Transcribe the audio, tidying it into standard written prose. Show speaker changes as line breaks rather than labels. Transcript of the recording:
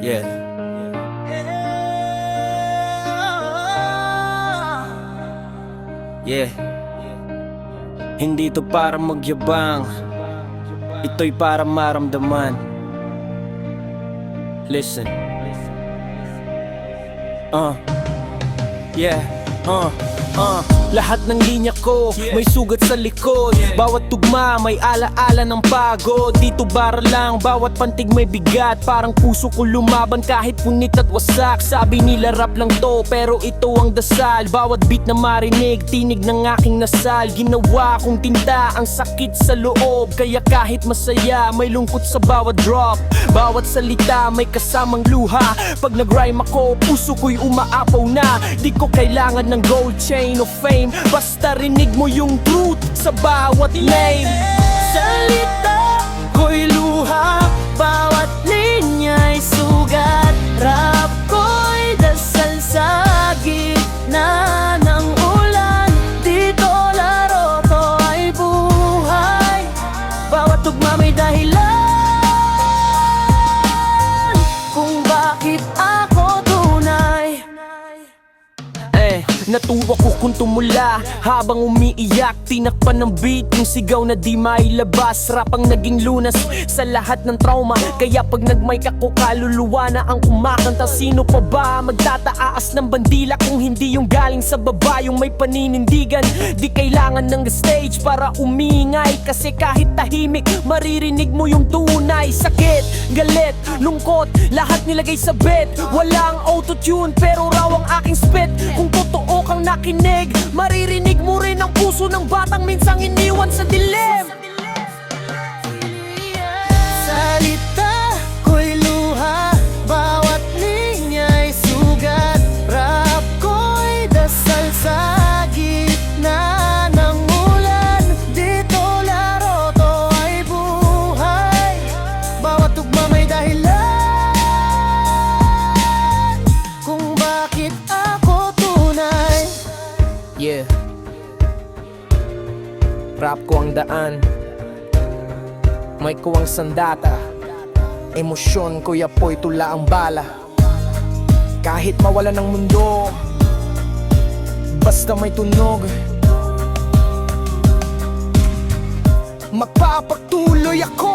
Yeah. Yeah. Hindi to para magyabang, ito'y para maramdaman. Listen. Yeah. Lahat ng linya ko may sugat sa likod. Bawat tugma may alaala ng pagod. Dito bara lang, bawat pantig may bigat. Parang puso ko lumaban kahit punit at wasak. Sabi nila rap lang to, pero ito ang dasal. Bawat beat na marinig, tinig ng aking nasal. Ginawa kong tinta ang sakit sa loob. Kaya kahit masaya, may lungkot sa bawat drop. Bawat salita may kasamang luha. Pag nag-rhyme ako, puso ko'y umaapaw na. Di ko kailangan ng gold chain o fame, basta rinig mo yung truth sa bawat name. Salita ko'y luha, bawat linya'y sugat. Rap ko'y dasal sa gitna ng ulan. Dito laro, to ay buhay. Bawat tugma may dahilan kung bakit ako tunay. Natuwa ko kung tumula habang umiiyak. Tinakpan ng beat yung sigaw na di mailabas. Rap ang naging lunas sa lahat ng trauma. Kaya pag nag-mic ako, kaluluwa na ang kumakanta. Sino pa ba magtataas ng bandila kung hindi yung galing sa baba, yung may paninindigan? Di kailangan ng stage para umingay, kasi kahit tahimik maririnig mo yung tunay. Sakit, galit, lungkot, lahat nilagay sa bed. Walang autotune pero raw ang aking spit. Kung totoo kang nakinig, maririnig mo rin ang puso ng batang minsang iniwan sa dilim. Salita ko'y luha, bawat linya'y sugat. Rap ko'y dasal sa gitna ng ulan. Dito laro, to ay buhay. Bawat tugma may dahilan kung bakit ako tunay. Yeah. Rap ko ang daan, may kuwang sandata. Emosyon ko yapoy tula ang bala. Kahit mawala ng mundo, basta may tunog, magpapatuloy ako.